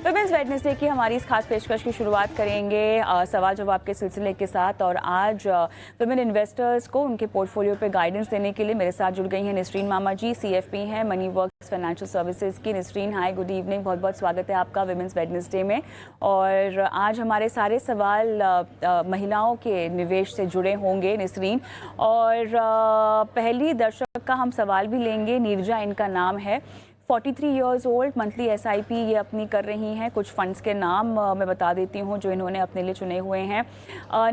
Women's Wednesday की हमारी इस खास पेशकश की शुरुआत करेंगे सवाल जवाब के सिलसिले के साथ। और आज विमेन इन्वेस्टर्स को उनके पोर्टफोलियो पे गाइडेंस देने के लिए मेरे साथ जुड़ गई हैं निसरीन मामा जी, CFP हैं मनी वर्क्स फाइनेंशियल सर्विसेज की। निसरीन, हाय, गुड इवनिंग, बहुत बहुत स्वागत है आपका विमेंस वेडनेसडे में। और आज हमारे सारे सवाल महिलाओं के निवेश से जुड़े होंगे निसरीन। और पहली दर्शक का हम सवाल भी लेंगे। नीरजा इनका नाम है, 43 ईयर्स ओल्ड, मंथली SIP ये अपनी कर रही हैं। कुछ फंड्स के नाम मैं बता देती हूँ जो इन्होंने अपने लिए चुने हुए हैं।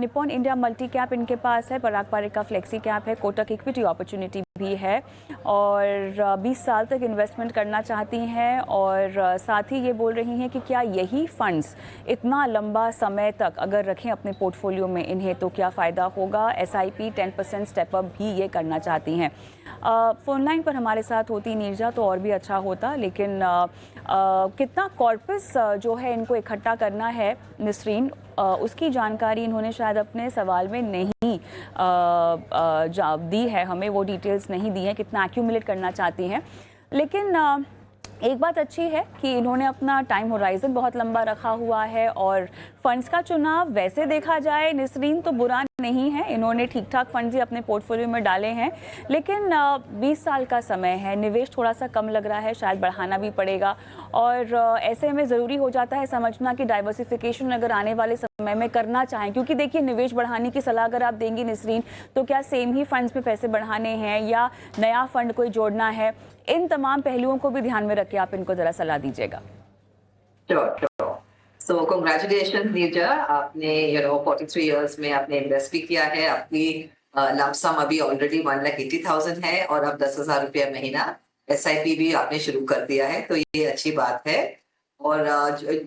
निप्पॉन इंडिया मल्टी कैप इनके पास है, पराग पारिक का फ्लेक्सी कैप है, कोटक इक्विटी अपॉर्चुनिटी भी है और 20 साल तक इन्वेस्टमेंट करना चाहती हैं। और साथ ही ये बोल रही हैं कि क्या यही फंड्स इतना लंबा समय तक अगर रखें अपने पोर्टफोलियो में इन्हें तो क्या फ़ायदा होगा। SIP 10% स्टेपअप भी ये करना चाहती हैं। फ़ोन लाइन पर हमारे साथ होती नीरजा तो और भी अच्छा होता, लेकिन कितना कॉर्पस जो है इनको इकट्ठा करना है निसरीन, उसकी जानकारी इन्होंने शायद अपने सवाल में नहीं दी है, हमें वो डिटेल्स नहीं दी हैं कितना एक्यूमुलेट करना चाहती हैं। लेकिन एक बात अच्छी है कि इन्होंने अपना टाइम होराइजन बहुत लंबा रखा हुआ है और फंड्स का चुनाव वैसे देखा जाए निसरीन तो बुरा नहीं है। इन्होंने ठीक ठाक फंड्स ही अपने पोर्टफोलियो में डाले हैं, लेकिन 20 साल का समय है, निवेश थोड़ा सा कम लग रहा है, शायद बढ़ाना भी पड़ेगा। और ऐसे में ज़रूरी हो जाता है समझना कि डाइवर्सिफिकेशन अगर आने वाले समय में करना चाहें, क्योंकि देखिए निवेश बढ़ाने की सलाह अगर आप देंगी निसरीन तो क्या सेम ही फंड्स में पैसे बढ़ाने हैं या नया फंड कोई जोड़ना है, इन तमाम पहलुओं को भी ध्यान में रख के आप इनको ज़रा सलाह दीजिएगा। So congratulations नीरजा, आपने 43 इयर्स में आपने इन्वेस्ट भी किया है। आपकी लंप सम अभी ऑलरेडी 1,80,000 है और अब 10,000 रुपया महीना SIP भी आपने शुरू कर दिया है, तो ये अच्छी बात है। और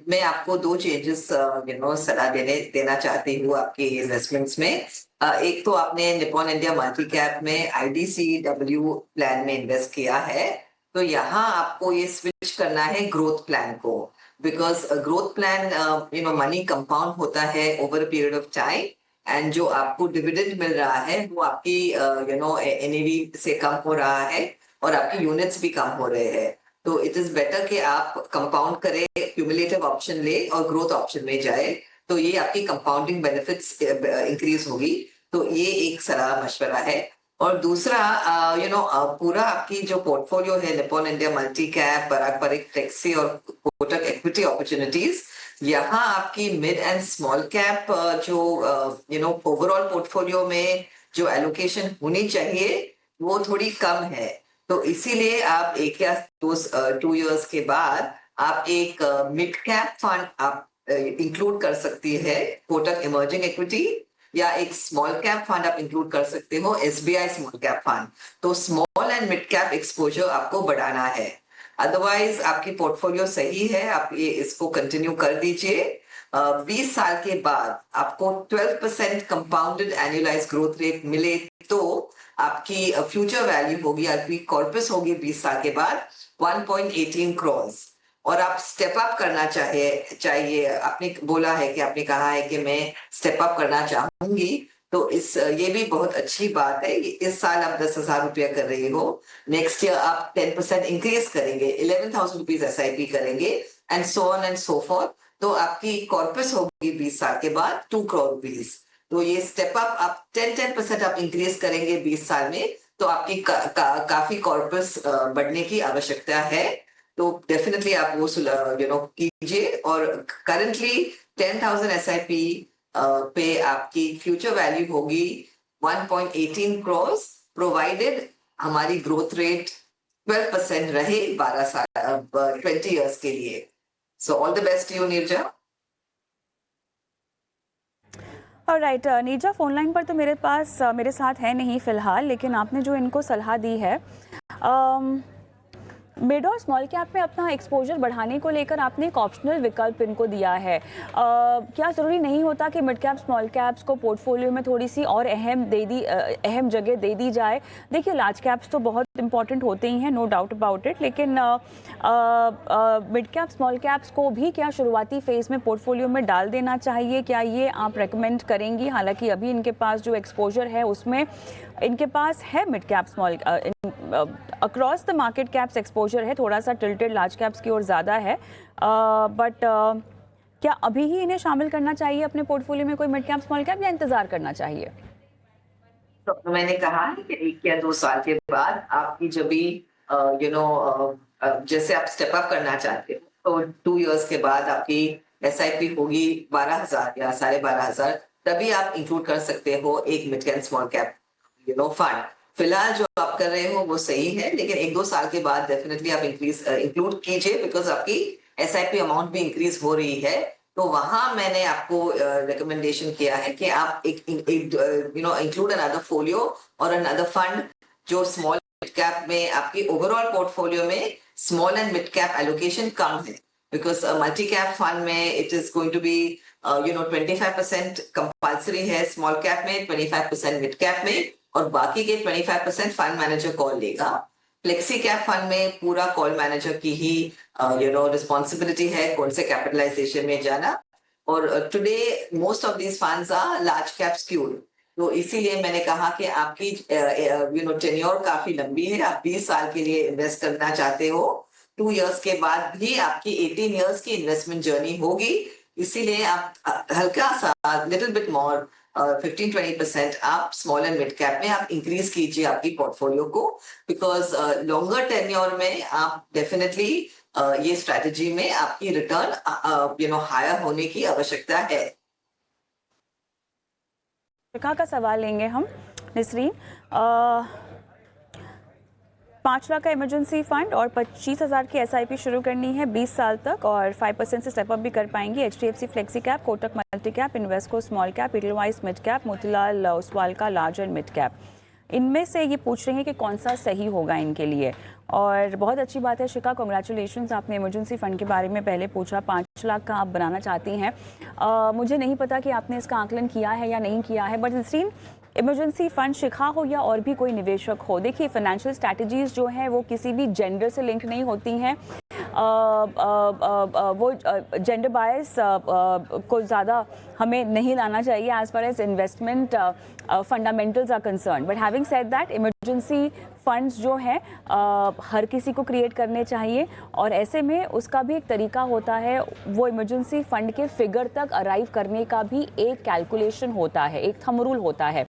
मैं आपको 2 चेंजेस सलाह देना चाहती हूँ आपकी इन्वेस्टमेंट्स में। एक तो आपने निप्पॉन इंडिया मल्टी कैप में IDCW प्लान में इन्वेस्ट किया है, तो यहाँ आपको ये स्विच करना है ग्रोथ प्लान को, because growth plan money compound होता है over a period of time and जो आपको डिविडेंड मिल रहा है वो आपकी NAV से कम हो रहा है और आपकी यूनिट्स भी कम हो रहे हैं। तो इट इज बेटर कि आप कंपाउंड करें, क्यूमुलेटिव ऑप्शन ले और ग्रोथ ऑप्शन में जाए, तो ये आपकी कंपाउंडिंग बेनिफिट्स इंक्रीज होगी। तो ये एक सलाह मशवरा है। और दूसरा पूरा आपकी जो पोर्टफोलियो है निप्पॉन इंडिया मल्टी कैप, पराग पारिक फ्लेक्सी और कोटक इक्विटी अपॉर्चुनिटीज, यहाँ आपकी मिड एंड स्मॉल कैप जो ओवरऑल पोर्टफोलियो में जो एलोकेशन होनी चाहिए वो थोड़ी कम है। तो इसीलिए आप 1 या 2 इयर्स के बाद आप एक मिड कैप फंड आप इंक्लूड कर सकती है, कोटक इमर्जिंग इक्विटी, या एक स्मॉल कैप फंड आप इंक्लूड कर सकते हो, SBI स्मॉल कैप फंड। तो small and mid cap exposure आपको बढ़ाना है, अदरवाइज आपकी पोर्टफोलियो सही है, आप ये इसको कंटिन्यू कर दीजिए। 20 साल के बाद आपको 12% कंपाउंडेड एनुअलाइज ग्रोथ रेट मिले तो आपकी फ्यूचर वैल्यू होगी, आपकी कॉर्पस होगी 20 साल के बाद 1.18 करोड़। और आप स्टेप अप करना चाहिए, आपने बोला है कि आपने कहा है कि मैं स्टेप अप करना चाहूंगी, तो ये भी बहुत अच्छी बात है। इस साल आप 10,000 रुपया कर रही हो, नेक्स्ट ईयर आप 10% इंक्रीज करेंगे, 11,000 रुपीज SIP करेंगे and so on and so forth, तो आपकी कॉर्पस होगी 20 साल के बाद 2 करोड़ रुपीज। तो ये स्टेप अप आप 10% आप इंक्रीज करेंगे 20 साल में, तो आपकी काफी कॉर्पस बढ़ने की आवश्यकता है। तो डेफिनेटली आप वो कीजिए। और करंटली 10,000 SIP पे आपकी फ्यूचर वैल्यू होगी 1.18 करोड़, प्रोवाइडेड हमारी ग्रोथ रेट 12% रहे 20 इयर्स के लिए। So all the best you Neerja. Alright Neerja, phone line पर तो मेरे साथ है नहीं फिलहाल, लेकिन आपने जो इनको सलाह दी है मिड और स्मॉल कैप में अपना एक्सपोजर बढ़ाने को लेकर आपने एक ऑप्शनल विकल्प इनको दिया है। क्या ज़रूरी नहीं होता कि मिड कैप स्मॉल कैप्स को पोर्टफोलियो में थोड़ी सी और अहम जगह दे दी जाए? देखिए लार्ज कैप्स तो बहुत इंपॉर्टेंट होते ही हैं, नो डाउट अबाउट इट, लेकिन मिड कैप स्मॉल कैप्स को भी क्या शुरुआती फेज़ में पोर्टफोलियो में डाल देना चाहिए? क्या ये आप रेकमेंड करेंगी? हालांकि अभी इनके पास जो एक्सपोजर है उसमें इनके पास है mid cap small across the market caps exposure है, थोड़ा सा टिल्टेड लार्ज कैप्स की ओर ज़्यादा है, बट क्या अभी ही इन्हें शामिल करना चाहिए अपने पोर्टफोलियो में, कोई मिड कैप स्मॉल कैप, या इंतजार करना चाहिए? तो मैंने कहा है कि 1 या 2 साल के बाद आपकी जब भी जैसे आप स्टेप अप करना चाहते हो तो 2 इयर्स के बाद आपकी एसआईपी होगी 12,000 या 12,500, तभी आप इंक्लूड कर सकते हो एक mid cap small cap fund. फिलहाल जो आप कर रहे हो वो सही है, लेकिन 1-2 साल के बाद डेफिनेटली आप इंक्लूड कीजिए, बिकॉज आपकी एसआईपी अमाउंट भी इंक्रीज हो रही है। तो वहां मैंने आपको रिकमेंडेशन किया है कि आप एक इंक्लूड अनदर फोलियो और अनदर फंड जो स्मॉल मिड कैप में आपकी ओवरऑल पोर्टफोलियो में small and mid cap allocation कम है, बिकॉज मल्टी कैप फंड में it is going to be 25% compulsory है स्मॉल कैप में, 25% मिड कैप में, और बाकी के 25% फंड मैनेजर कॉल लेगा। फ्लेक्सी कैप फंड में पूरा कॉल मैनेजर की ही रिस्पॉन्सिबिलिटी है कौन से कैपिटलाइजेशन में जाना, और today most of these funds are large cap skewed. तो इसीलिए मैंने कहा कि आपकी टेन्योर काफी लंबी है, आप 20 साल के लिए इन्वेस्ट करना चाहते हो, 2 इयर्स के बाद भी आपकी 18 इयर्स की इन्वेस्टमेंट जर्नी होगी, इसीलिए आप हल्का सा लिटिल बिट मोर 15-20% आप स्मॉल एंड मिड कैप में आप इंक्रीज कीजिए आपकी पोर्टफोलियो को, बिकॉज लॉन्गर टेन्योर में आप डेफिनेटली ये स्ट्रेटेजी में आपकी रिटर्न हायर होने की आवश्यकता है। शिखा का सवाल लेंगे हम, नसरीन। 5 लाख का इमरजेंसी फंड और 25,000 की एसआईपी शुरू करनी है 20 साल तक, और 5% से स्टेप अप भी कर पाएंगी। HDFC flexi cap, Kotak multi cap, Invesco small cap, Edelweiss mid cap, Motilal Oswal का लार्ज एंड मिड कैप। इनमें से ये पूछ रहे हैं कि कौन सा सही होगा इनके लिए। और बहुत अच्छी बात है शिखा, कॉन्ग्रेचुलेशंस, आपने इमरजेंसी फ़ंड के बारे में पहले पूछा, 5 लाख का आप बनाना चाहती हैं। मुझे नहीं पता कि आपने इसका आकलन किया है या नहीं किया है, बट नसरीन, इमरजेंसी फ़ंड शिखा हो या और भी कोई निवेशक हो, देखिए फाइनेंशियल स्ट्रैटेजीज़ जो हैं वो किसी भी जेंडर से लिंक नहीं होती हैं। वो जेंडर बायस को ज़्यादा हमें नहीं लाना चाहिए as far as investment fundamentals are concern. But having said that, emergency funds जो हैं हर किसी को क्रिएट करने चाहिए, और ऐसे में उसका भी एक तरीका होता है, वो इमरजेंसी फंड के फिगर तक अराइव करने का भी एक कैलकुलेशन होता है, एक थंब रूल होता है।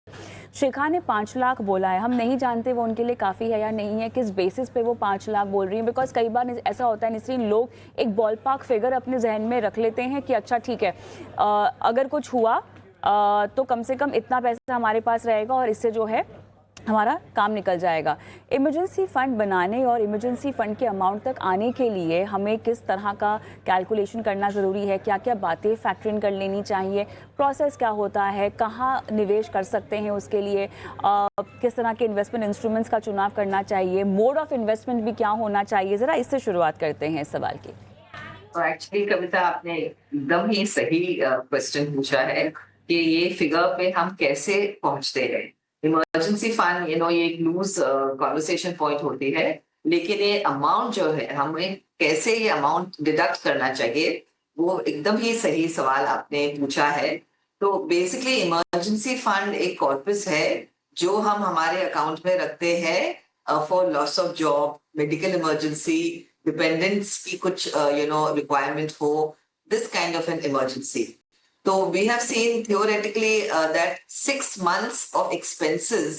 शिखा ने 5 लाख बोला है, हम नहीं जानते वो उनके लिए काफ़ी है या नहीं है, किस बेसिस पे वो 5 लाख बोल रही है, बिकॉज कई बार ऐसा होता है नसरीन, लोग एक बॉल पार्क फिगर अपने जहन में रख लेते हैं कि अच्छा ठीक है, अगर कुछ हुआ तो कम से कम इतना पैसा हमारे पास रहेगा और इससे जो है हमारा काम निकल जाएगा। इमरजेंसी फ़ंड बनाने और इमरजेंसी फ़ंड के अमाउंट तक आने के लिए हमें किस तरह का कैलकुलेशन करना ज़रूरी है, क्या क्या बातें फैक्टर इन कर लेनी चाहिए, प्रोसेस क्या होता है, कहाँ निवेश कर सकते हैं उसके लिए, किस तरह के इन्वेस्टमेंट इंस्ट्रूमेंट्स का चुनाव करना चाहिए, मोड ऑफ इन्वेस्टमेंट भी क्या होना चाहिए, ज़रा इससे शुरुआत करते हैं इस सवाल की। तो एक्चुअली कविता, आपने एकदम ही सही क्वेश्चन पूछा है कि ये फिगर पे हम कैसे पहुंचते हैं। इमरजेंसी फंड ये एक लूज कॉन्वर्सेशन पॉइंट होती है, लेकिन ये अमाउंट जो है, हमें कैसे ये अमाउंट डिडक्ट करना चाहिए, वो एकदम ही सही सवाल आपने पूछा है। तो बेसिकली इमरजेंसी फंड एक कॉर्पस है जो हम हमारे अकाउंट में रखते हैं for loss of job, medical emergency, dependents की कुछ रिक्वायरमेंट हो, this kind of an emergency. So we have seen theoretically that 6 months of expenses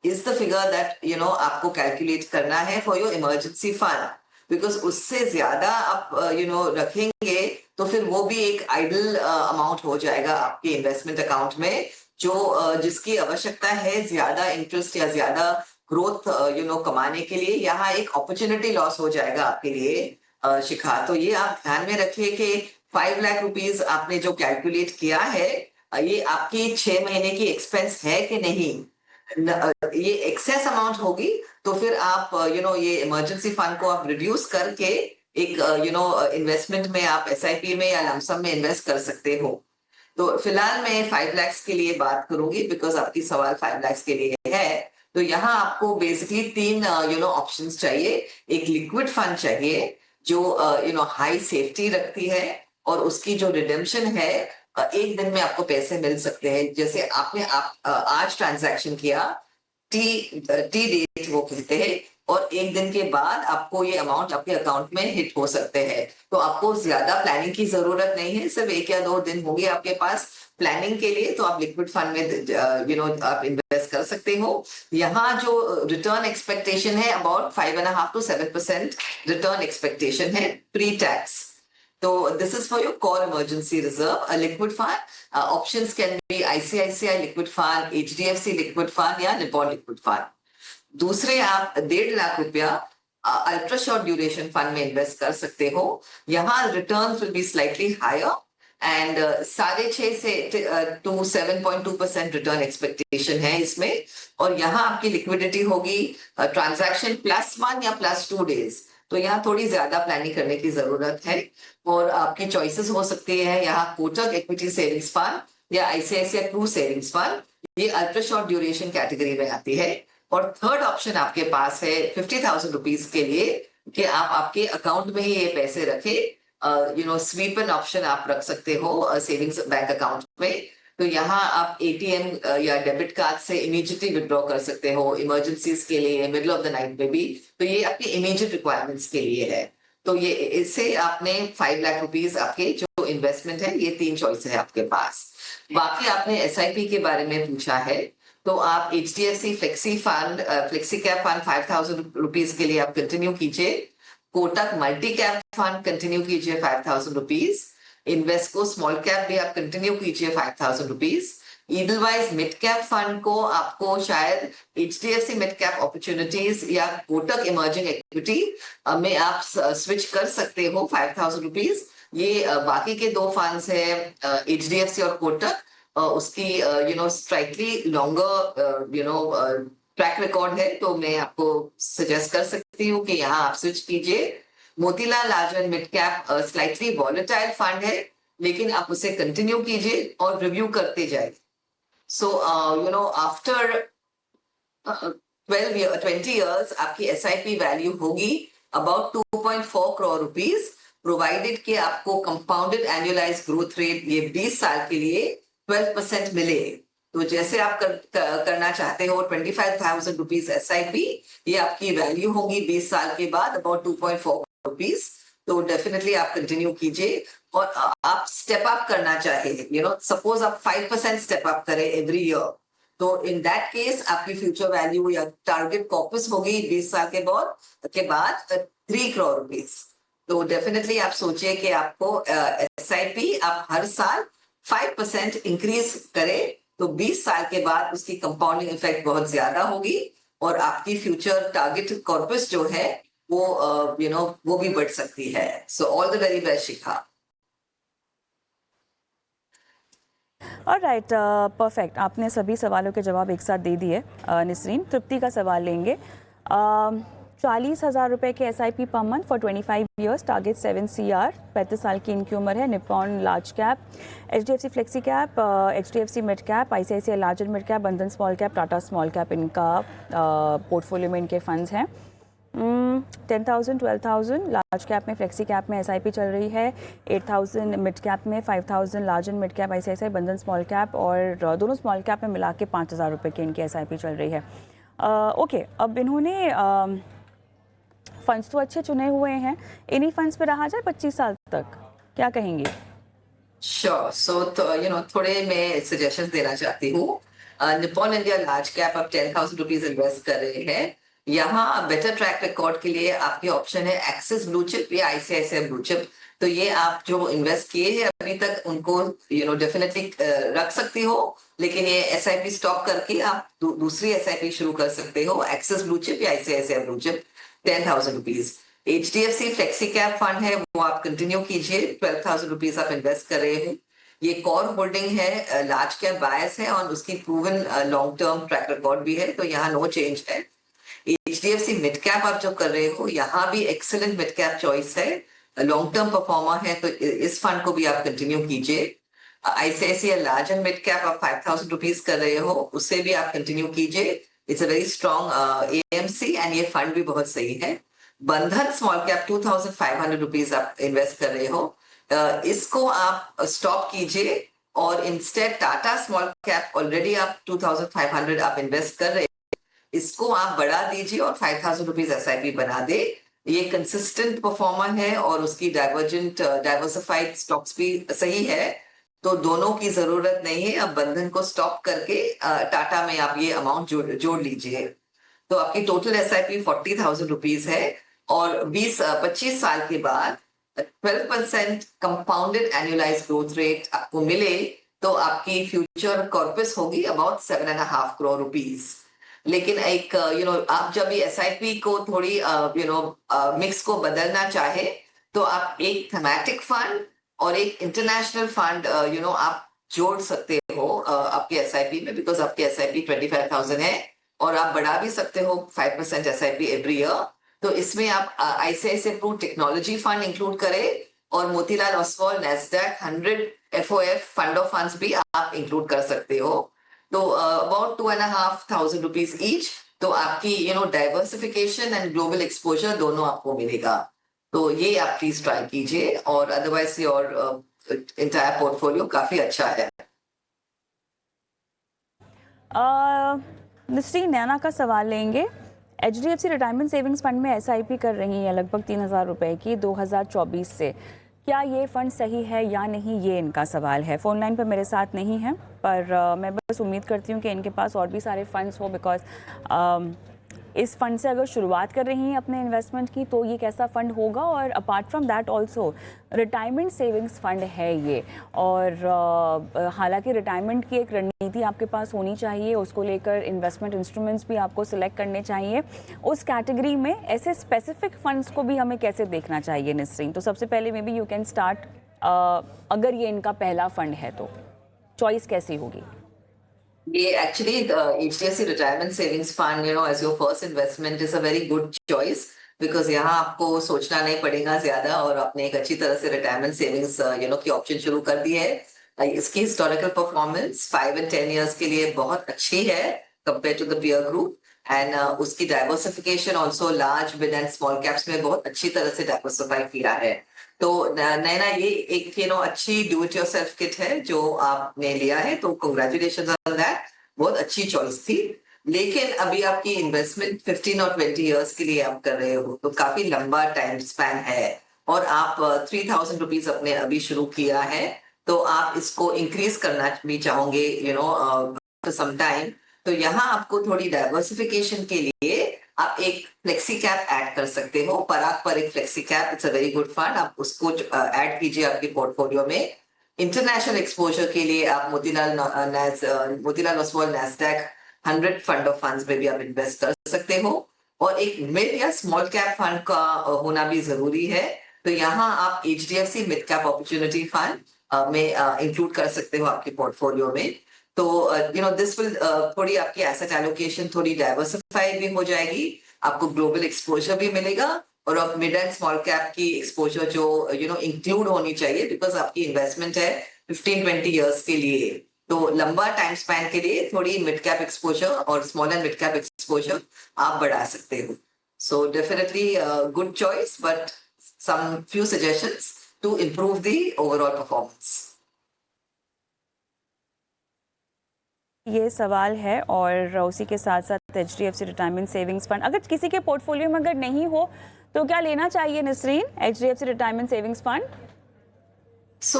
is the figure that आपको calculate करना है for your emergency fund, because उससे ज्यादा आप रखेंगे तो फिर वो भी एक idle amount हो जाएगा आपके investment account में, जो जिसकी आवश्यकता है ज्यादा इंटरेस्ट या ज्यादा ग्रोथ कमाने के लिए। यहाँ एक अपॉर्चुनिटी लॉस हो जाएगा आपके लिए शिखा। तो ये आप ध्यान में रखिए कि 5 लाख रुपीस आपने जो कैलकुलेट किया है, ये आपकी 6 महीने की एक्सपेंस है कि नहीं। ये एक्सेस अमाउंट होगी तो फिर आप ये इमरजेंसी फंड को आप रिड्यूस करके एक इन्वेस्टमेंट में आप एसआईपी में या लमसम में इन्वेस्ट कर सकते हो। तो फिलहाल मैं 5 लाख के लिए बात करूंगी, बिकॉज आपकी सवाल 5 लाख के लिए है। तो यहाँ आपको बेसिकली 3 ऑप्शंस चाहिए। एक लिक्विड फंड चाहिए जो हाई सेफ्टी रखती है, और उसकी जो रिडेम्पशन है एक दिन में आपको पैसे मिल सकते हैं। जैसे आप आज ट्रांजैक्शन किया टी डेट वो कहते हैं, और एक दिन के बाद आपको ये अमाउंट आपके अकाउंट में हिट हो सकते हैं। तो आपको ज्यादा प्लानिंग की जरूरत नहीं है, सिर्फ 1 या 2 दिन होंगे आपके पास प्लानिंग के लिए, तो आप लिक्विड फंड में आप इन्वेस्ट कर सकते हो। यहाँ जो रिटर्न एक्सपेक्टेशन है अबाउट 5.5 to 7% रिटर्न एक्सपेक्टेशन है pre tax. So this is for your core emergency reserve. A liquid fund options can be ICICI liquid fund, HDFC liquid fund या Nippon liquid fund. दूसरे आप 1.5 लाख रुपया ultra short duration fund में invest कर सकते हो। यहाँ return will be slightly higher and 6.5 से to 7.2% रिटर्न एक्सपेक्टेशन है इसमें। और यहाँ आपकी लिक्विडिटी होगी ट्रांजैक्शन +1 या +2 डेज, तो यहाँ थोड़ी ज्यादा प्लानिंग करने की जरूरत है। और आपकी चॉइसेस हो सकती है यहाँ कोटक इक्विटी सेविंग्स फंड या आईसीआईसीआई प्रू सेविंग्स फंड, ये अल्ट्रा शॉर्ट ड्यूरेशन कैटेगरी में आती है। और थर्ड ऑप्शन आपके पास है 50,000 रुपीज के लिए कि आप आपके अकाउंट में ही ये पैसे रखे, स्वीप एन ऑप्शन आप रख सकते हो सेविंग्स बैंक अकाउंट में। तो यहाँ आप एटीएम या डेबिट कार्ड से इमीडिएटली विड्रॉ कर सकते हो इमरजेंसीज के लिए, मिडिल ऑफ द नाइट में भी। तो ये आपकी इमीडिएट रिक्वायरमेंट्स के लिए है। तो ये इससे आपने 5 लाख रुपीज आपके जो इन्वेस्टमेंट है, ये 3 चॉइस है आपके पास। बाकी आपने एसआईपी के बारे में पूछा है, तो आप HDFC flexi fund, flexi cap fund 5,000 rupees के लिए आप कंटिन्यू कीजिए। Kotak multi cap fund continue कीजिए 5,000 रुपीज। इन्वेस्को स्मॉल कैप भी आप कंटिन्यू कीजिए 5,000 rupees. Edelweiss mid cap fund को आपको शायद एचडीएफसी मिड कैप अपॉर्चुनिटीज या कोटक इमर्जिंग इक्विटी में आप स्विच कर सकते हो 5,000 रुपीज। ये बाकी के 2 फंड्स है एचडीएफसी और कोटक, उसकी स्ट्राइकली लॉन्गर ट्रैक रिकॉर्ड है, तो मैं आपको सजेस्ट कर सकती हूँ कि यहाँ आप स्विच कीजिए। Motilal large and mid cap slightly volatile fund है, लेकिन आप उसे कंटिन्यू कीजिए और रिव्यू करते जाइए। सो आफ्टर 20 years आपकी एसआईपी वैल्यू होगी अबाउट 2.4 करोड़ रुपीज, प्रोवाइडेड कि आपको कंपाउंडेड एनुअलाइज ग्रोथ रेट ये 20 साल के लिए 12% मिले। तो जैसे आप करना चाहते हो 25,000 रुपीज एसआईपी, ये आपकी वैल्यू होगी 20 साल के बाद अबाउट 2.4 रुपीज। तो डेफिनेटली आप कंटिन्यू कीजिए। और आप स्टेप अप करना चाहे, सपोज आप 5% स्टेप अप करें एवरी ईयर, तो इन दैट केस आपकी फ्यूचर वैल्यू या टारगेट कॉर्पस होगी 20 साल के बाद 3 करोड़ रुपीज। तो डेफिनेटली आप सोचिए कि आपको एसआईपी आप हर साल 5% इंक्रीज करें, तो 20 साल के बाद उसकी कंपाउंडिंग इफेक्ट बहुत ज्यादा होगी और आपकी फ्यूचर टारगेट कॉर्पस जो है वो वो भी बढ़ सकती है। So all the very best Shikha. Alright, perfect. आपने सभी सवालों के जवाब एक साथ दे दिए। निसरीन, तृप्ति का सवाल लेंगे। 40,000 रुपये के SIP per month for 25 years, target 7 CR, 35 साल की इनकी उम्र है। Nippon large cap, HDFC flexi cap, HDFC mid cap, ICICI large and mid cap, Bandhan small cap, Tata small cap इनका पोर्टफोलियो में इनके फंड्स हैं। 10,000, 12,000 लार्ज कैप में, फ्लेक्सी कैप में SIP चल रही है। 8,000 मिड कैप में, 5,000 large and mid cap ICICI, बंधन स्मॉल कैप, और दोनों स्मॉल कैप में मिला के 5,000 रुपये की इनकी SIP चल रही है। ओके, अब इन्होंने फंड्स तो अच्छे चुने हुए हैं, इन्हीं फंड्स पे रहा जाए 25 साल तक, क्या कहेंगे? श्योर। सो थोड़े मैं सजेशंस देना चाहती हूँ। निप्पॉन इंडिया लार्ज कैप आप 10,000 रुपीज इन्वेस्ट कर रहे हैं। यहाँ बेटर ट्रैक रिकॉर्ड के लिए आपके ऑप्शन है एक्सिस ब्लू चिप या आईसीआईसीआई ब्लू चिप। तो ये आप जो इन्वेस्ट किए हैं अभी तक उनको डेफिनेटली रख सकती हो, लेकिन ये एसआईपी स्टॉप करके आप दूसरी एसआईपी शुरू कर सकते हो, एक्सिस ब्लू चिप या ICICI blue chip, 10,000 rupees. HDFC flexi cap fund है, वो आप कंटिन्यू कीजिए, 12,000 रुपीज आप इन्वेस्ट कर रहे हो। ये कॉर होल्डिंग है, लार्ज कैप बायस है और उसकी proven long term track record भी है, तो यहाँ नो चेंज है। HDFC मिड कैप आप जो कर रहे हो, यहाँ भी एक्सीलेंट मिड कैप चॉइस है, लॉन्ग टर्म परफॉर्मर है, तो इस फंड को भी आप कंटिन्यू कीजिए। ICICI large and mid cap आप 5,000 रुपीज कर रहे हो, उससे भी आप कंटिन्यू कीजिए। It's a very strong AMC and ये फंड भी बहुत सही है। बंधन स्मॉल कैप 2,500 रुपीज आप इन्वेस्ट कर रहे हो, इसको आप स्टॉप कीजिए और instead Tata small cap already आप 2,500 आप इन्वेस्ट कर रहे इसको आप बढ़ा दीजिए और 5,000 रुपीज SIP बना दे। ये कंसिस्टेंट परफॉर्मर है और उसकी डाइवर्सिफाइड स्टॉक्स भी सही है, तो दोनों की जरूरत नहीं है। अब बंधन को स्टॉप करके टाटा में आप ये अमाउंट जोड़ लीजिए, तो आपकी टोटल SIP 40,000 रुपीज है और 25 साल के बाद 12% कंपाउंडेड एनुअलाइज ग्रोथ रेट आपको मिले, तो आपकी फ्यूचर कॉर्पस होगी अबाउट 7.5 करोड़ रुपीज। लेकिन एक आप जब ये SIP को थोड़ी मिक्स को बदलना चाहे, तो आप एक थीमेटिक फंड और एक इंटरनेशनल फंड आप जोड़ सकते हो आपके SIP में, बिकॉज आपके SIP 25,000 है और आप बढ़ा भी सकते हो 5% SIP एवरी ईयर। तो इसमें आप ICICI Pru technology fund include करें और Motilal Oswal Nasdaq 100 FOF fund of funds भी आप इंक्लूड कर सकते हो। तो अबाउट 2,500 रुपीज ईच, तो आपकी डाइवर्सिफिकेशन एंड ग्लोबल एक्सपोजर दोनों आपको मिलेगा। तो ये आप प्लीज ट्राई कीजिए, और अदरवाइज योर इंटायर पोर्टफोलियो काफी अच्छा है। नसरीन नैना का सवाल लेंगे। HDFC रिटायरमेंट सेविंग्स फंड में SIP कर रही है लगभग 3,000 रुपए की 2024 से। क्या ये फंड सही है या नहीं, ये इनका सवाल है। फ़ोन लाइन पर मेरे साथ नहीं है, पर मैं बस उम्मीद करती हूँ कि इनके पास और भी सारे फंड्स हो, बिकॉज इस फंड से अगर शुरुआत कर रही हैं अपने इन्वेस्टमेंट की तो ये कैसा फ़ंड होगा। और apart from that also retirement savings fund है ये, और हालांकि रिटायरमेंट की एक रणनीति आपके पास होनी चाहिए, उसको लेकर इन्वेस्टमेंट इंस्ट्रूमेंट्स भी आपको सिलेक्ट करने चाहिए। उस कैटेगरी में ऐसे स्पेसिफिक फंड्स को भी हमें कैसे देखना चाहिए नसरीन? तो सबसे पहले may be you can start, अगर ये इनका पहला फंड है तो चॉइस कैसी होगी? ये actually the HDFC Retirement Savings Fund, as your first investment is a very good choice, because यहाँ आपको सोचना नहीं पड़ेगा ज्यादा और आपने एक अच्छी तरह से रिटायरमेंट सेविंग्स की ऑप्शन शुरू कर दी है। इसकी हिस्टोरिकल परफॉर्मेंस 5 and 10 years के लिए बहुत अच्छी है compare to the peer group, and उसकी diversification also large mid and small caps में बहुत अच्छी तरह से डाइवर्सिफाई किया है। तो नैना, ये एक अच्छी do it your self kit है जो आपने लिया है, तो कंग्रेचुलेशन ऑन दैट, बहुत अच्छी चॉइस थी। लेकिन अभी आपकी इन्वेस्टमेंट 15 और 20 इयर्स के लिए आप कर रहे हो, तो काफी लंबा टाइम स्पैन है, और आप 3,000 रुपीज अपने अभी शुरू किया है, तो आप इसको इंक्रीज करना भी चाहोगे सम टाइम। तो यहाँ आपको थोड़ी डाइवर्सिफिकेशन के लिए आप एक फ्लेक्सी कैप ऐड कर सकते हो। पराग पर एक flexi cap, it's a very good fund, आप उसको ऐड कीजिए आपके पोर्टफोलियो में। इंटरनेशनल एक्सपोजर के लिए आप Motilal Oswal Nasdaq 100 fund of funds में भी आप इन्वेस्ट कर सकते हो, और एक मिड या स्मॉल कैप फंड का होना भी जरूरी है। तो यहाँ आप HDFC mid cap opportunity fund में इंक्लूड कर सकते हो आपके पोर्टफोलियो में। तो दिस विल थोड़ी आपकी एसेट एलोकेशन थोड़ी डाइवर्सिफाई भी हो जाएगी, आपको ग्लोबल एक्सपोजर भी मिलेगा, और अब मिड एंड स्मॉल कैप की एक्सपोजर जो इंक्लूड होनी चाहिए, बिकॉज आपकी इन्वेस्टमेंट है 15-20 इयर्स के लिए। तो लंबा टाइम स्पैन के लिए थोड़ी मिड कैप एक्सपोजर और small and mid cap exposure आप बढ़ा सकते हो। So definitely good choice, but some few suggestions to improve the overall performance. ये सवाल है, और उसी के साथ साथ HDFC रिटायरमेंट सेविंग्स फंड अगर किसी के पोर्टफोलियो में अगर नहीं हो तो क्या लेना चाहिए Nasreen HDFC retirement savings fund? So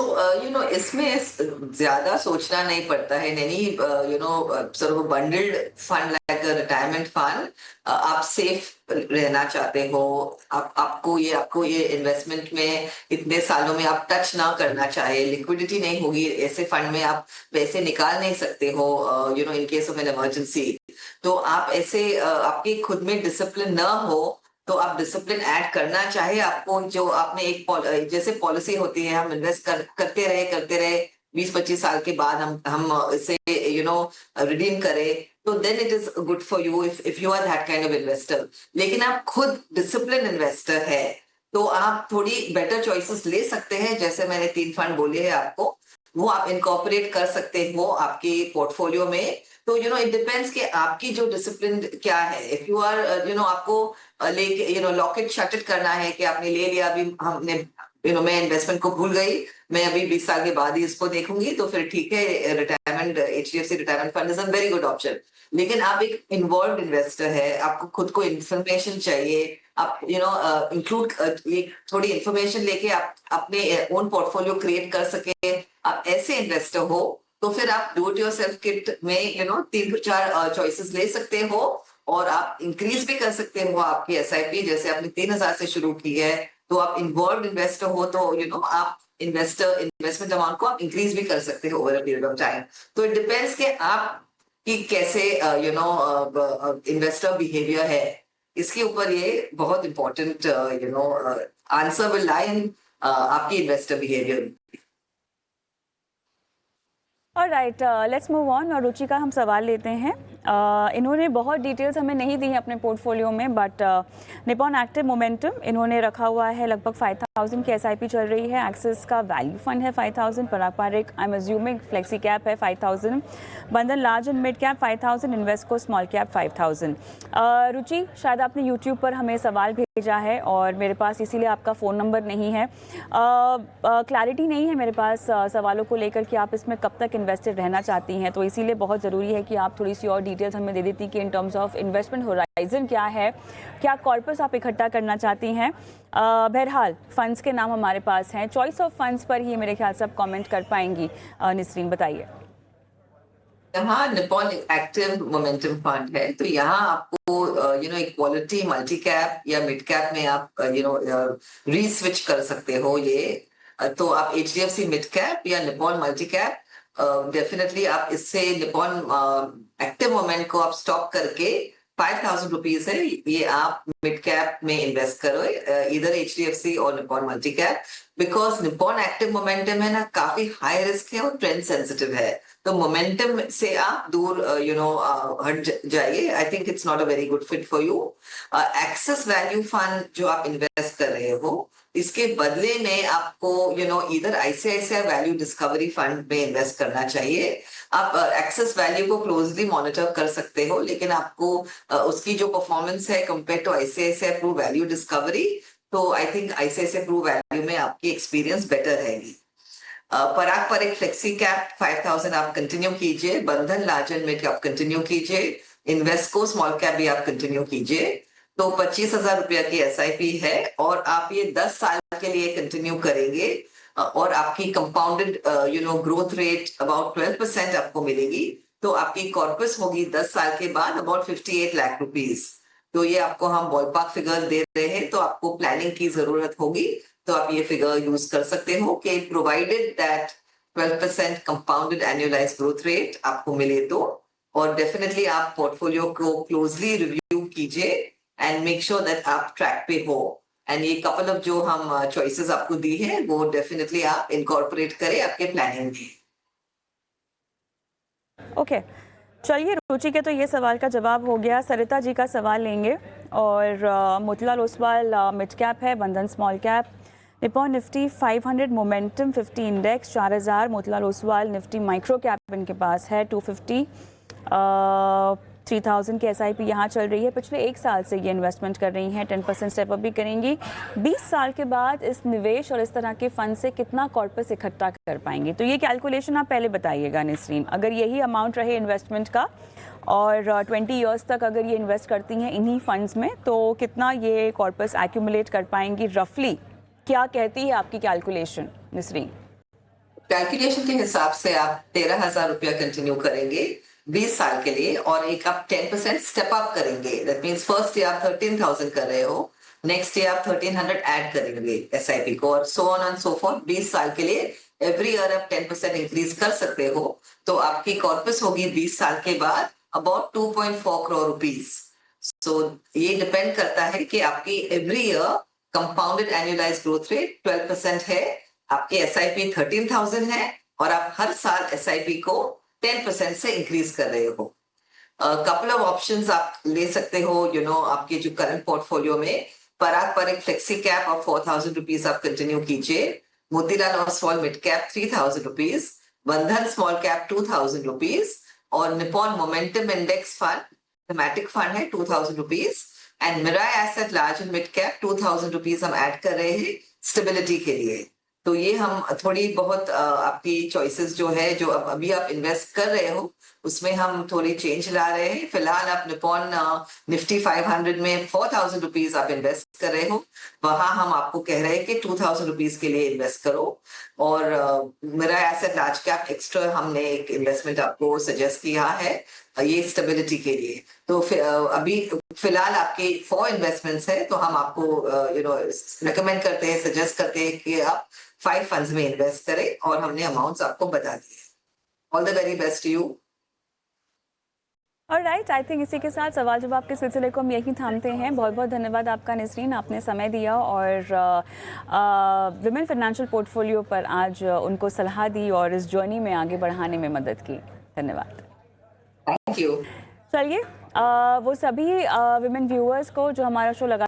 इसमें ज्यादा सोचना नहीं पड़ता है, नहीं sort of a bundled fund like a retirement fund। आप सेफ रहना चाहते हो, आपको ये इन्वेस्टमेंट में इतने सालों में आप टच ना करना चाहे, लिक्विडिटी नहीं होगी ऐसे फंड में, आप पैसे निकाल नहीं सकते हो in case of an emergency. तो आप ऐसे आपके खुद में डिसिप्लिन ना हो, तो आप डिसिप्लिन ऐड करना चाहे आपको, जो आपने एक जैसे पॉलिसी होती है, हम इन्वेस्ट करते रहे 20-25 साल के बाद हम इसे रिडीम करें, तो then it is good for you if you are that kind of investor. लेकिन आप खुद डिसिप्लिन इन्वेस्टर है, तो आप थोड़ी बेटर चॉइसेस ले सकते हैं। जैसे मैंने 3 फंड बोले हैं आपको, वो आप इनकॉर्पोरेट कर सकते हो आपके पोर्टफोलियो में। तो इट डिपेंड्स कि आपकी जो डिसिप्लिन क्या है। इफ यू आर आपको लेके लॉकेट शट इट करना है कि आपने ले लिया, अभी हमने मैं इन्वेस्टमेंट को भूल गई, मैं अभी 20 साल के बाद ही इसको देखूंगी, तो फिर ठीक है, retirement retirement HDFC retirement fund is a very good option. लेकिन आप एक इन्वॉल्व इन्वेस्टर है, आपको खुद को इन्फॉर्मेशन चाहिए, आप इंक्लूड एक थोड़ी इन्फॉर्मेशन लेके आप अपने ओन पोर्टफोलियो क्रिएट कर सके, आप ऐसे इन्वेस्टर हो तो फिर आप डू इट योरसेल्फ किट में 3-4 चॉइसेस ले सकते हो और आप इंक्रीज भी कर सकते हो आपकी SIP। जैसे आपने 3,000 से शुरू की है तो आप इन्वॉल्व इन्वेस्टर हो तो आप इन्वेस्टमेंट अमाउंट को आप इंक्रीज भी कर सकते हो over a period of time. तो इट डिपेंड्स कि आप कि कैसे इन्वेस्टर बिहेवियर है, इसके ऊपर ये बहुत इंपॉर्टेंट आंसर विल लाई इन आपकी investor behaviour. Alright, let's move on. और रुचि का हम सवाल लेते हैं। इन्होंने बहुत डिटेल्स हमें नहीं दी हैं अपने पोर्टफोलियो में, बट निपॉन एक्टिव मोमेंटम इन्होंने रखा हुआ है, लगभग 5,000 की SIP चल रही है। एक्सिस का वैल्यू फंड है 5,000, पारंपरिक I am assuming flexi cap है 5,000, बंधन large and mid cap 5,000, Invesco small cap 5,000। रुचि, शायद आपने यूट्यूब पर हमें सवाल भेजा है और मेरे पास इसीलिए आपका फ़ोन नंबर नहीं है। क्लैरिटी नहीं है मेरे पास सवालों को लेकर कि आप इसमें कब तक इन्वेस्टेड रहना चाहती हैं, तो इसीलिए बहुत ज़रूरी है कि आप थोड़ी सी और डिटेल्स हमें दे देती कि in terms of investment horizon क्या है, क्या कॉर्पस आप इकट्ठा करना चाहती हैं। बहरहाल फंड्स के नाम हमारे पास हैं, चॉइस ऑफ फंड्स पर ही मेरे ख्याल से आप कमेंट कर पाएंगी। निसरीन, बताइए। यहाँ निपॉन एक्टिव मोमेंटम फंड है, तो यहाँ आपको इक्वालिटी मल्टी कैप या मिड कैप में आप रीस्विच कर सकते हो। ये तो आप HDFC मिड कैप या निपॉन मल्टी कैप, डेफिनेटली आप इससे निपॉन एक्टिव मोमेंट को आप स्टॉप करके 5,000 रुपीज है, ये आप मिड कैप में इन्वेस्ट करो, इधर HDFC और Nippon multi cap. Because Nippon active momentum है ना, काफी हाई रिस्क है और ट्रेंड सेंसिटिव है, तो मोमेंटम से आप दूर हट जाइए। I think it's not a very good fit for you. Axis value fund जो आप इन्वेस्ट कर रहे हो, इसके बदले में आपको इधर ICICI वैल्यू डिस्कवरी फंड में इन्वेस्ट करना चाहिए। आप एक्सेस वैल्यू को क्लोजली मॉनिटर कर सकते हो, लेकिन आपको उसकी जो परफॉर्मेंस है compare to ICICI Pru value discovery, तो I think ICICI Pru value में आपकी एक्सपीरियंस बेटर रहेगी। पराग पर एक फ्लेक्सी कैप 5,000 आप कंटिन्यू कीजिए, बंधन लार्ज एंड मिड आप कंटिन्यू कीजिए, इन्वेस्को स्मॉल कैप भी आप कंटिन्यू कीजिए। तो 25,000 रुपया की SIP है और आप ये 10 साल के लिए कंटिन्यू करेंगे और आपकी कंपाउंडेड ग्रोथ रेट अबाउट 12% आपको मिलेगी। तो आपकी कॉर्पस होगी 10 साल के बाद अबाउट 58 लाख रुपीज। तो ये आपको हम बॉलपार्क फिगर दे रहे हैं, तो आपको प्लानिंग की जरूरत होगी, तो आप ये फिगर यूज कर सकते हो कि provided that 12% compounded annualised growth rate आपको मिले तो। और डेफिनेटली आप पोर्टफोलियो को क्लोजली रिव्यू कीजिए एंड मेक श्योर दैट आप ट्रैक पे हो। एंड ये कपल ऑफ जो हम चॉइसेस आपको दी है वो डेफिनेटली आप इनकॉर्पोरेट करें आपके प्लानिंग में। ओके, चलिए रुचि के तो ये सवाल का जवाब हो गया। सरिता जी का सवाल लेंगे। और मोतीलाल ओसवाल मिड कैप है, बंधन small cap, Nippon Nifty 500 momentum 50 index 4,000, Motilal Oswal Nifty micro cap इनके पास है 250, 3,000 की SIP यहाँ चल रही है। पिछले 1 साल से ये इन्वेस्टमेंट कर रही हैं, 10% स्टेप अप भी करेंगी। 20 साल के बाद इस निवेश और इस तरह के फंड से कितना कॉर्पस इकट्ठा कर पाएंगे, तो ये कैलकुलेशन आप पहले बताइएगा निसरीन। अगर यही अमाउंट रहे इन्वेस्टमेंट का और 20 ईयर्स तक अगर ये इन्वेस्ट करती हैं इन्हीं फंड्स में, तो कितना ये कॉर्पस एक्यूमुलेट कर पाएंगी रफली, क्या कहती है आपकी कैलकुलेशन निसरीन? कैलकुलेशन के हिसाब से आप 13,000 रुपया कंटिन्यू करेंगे 20 साल के लिए, और एक आप 10% स्टेप अप करेंगे। दैट मींस फर्स्ट ईयर आप 13,000 कर रहे हो, नेक्स्ट ईयर आप 1,300 ऐड करेंगे SIP को, और so on and so forth 20 साल के लिए एवरी ईयर आप 10% इंक्रीज कर सकते हो। तो आपकी कॉर्पस होगी 20 साल के बाद अबाउट 2.4 करोड़ रुपीज। सो ये डिपेंड करता है कि आपकी every year compounded annualised growth rate 12% है, आपके SIP 13,000 है और आप हर साल SIP को 10% से इंक्रीज कर रहे हो। कपल ऑफ ऑप्शंस आप ले सकते हो आपके जो करंट पोर्टफोलियो में। पराग पर एक फ्लेक्सी कैप ऑफ 4,000 रुपीज आप कंटिन्यू कीजिए, Motilal Oswal mid cap 3,000 rupees, Bandhan small cap 2,000 rupees, और Nippon momentum index fund thematic fund है 2,000 rupees, and Mirae asset large and mid cap 2,000 rupees हम ऐड कर रहे हैं स्टेबिलिटी के लिए। तो ये हम थोड़ी बहुत आपकी चॉइसेस जो है, जो अब अभी आप इन्वेस्ट कर रहे हो, उसमें हम थोड़ी चेंज ला रहे हैं। फिलहाल आप निपॉन निफ्टी 500 में 4000 रुपीज आप इन्वेस्ट कर रहे हो, वहां हम आपको कह रहे हैं कि 2000 रुपीज के लिए इन्वेस्ट करो। और मेरा एसेट लार्ज कैप एक्स्ट्रा हमने एक इन्वेस्टमेंट आपको सजेस्ट किया है, ये स्टेबिलिटी के लिए। तो अभी फिलहाल आपके 4 इन्वेस्टमेंट्स है, तो हम आपको रिकमेंड करते हैं, सजेस्ट करते हैं कि आप 5 फंड्स में इन्वेस्ट करें, और हमने अमाउंट्स आपको बता दिए। All the very best to you. और राइट, आई थिंक इसी के साथ सवाल जवाब के सिलसिले को हम यहीं थामते हैं। बहुत बहुत धन्यवाद आपका नसरीन, आपने समय दिया और विमेन फाइनेंशियल पोर्टफोलियो पर आज उनको सलाह दी और इस जर्नी में आगे बढ़ाने में मदद की। धन्यवाद। Thank you. चलिए वो सभी विमेन व्यूअर्स को जो हमारा शो लगा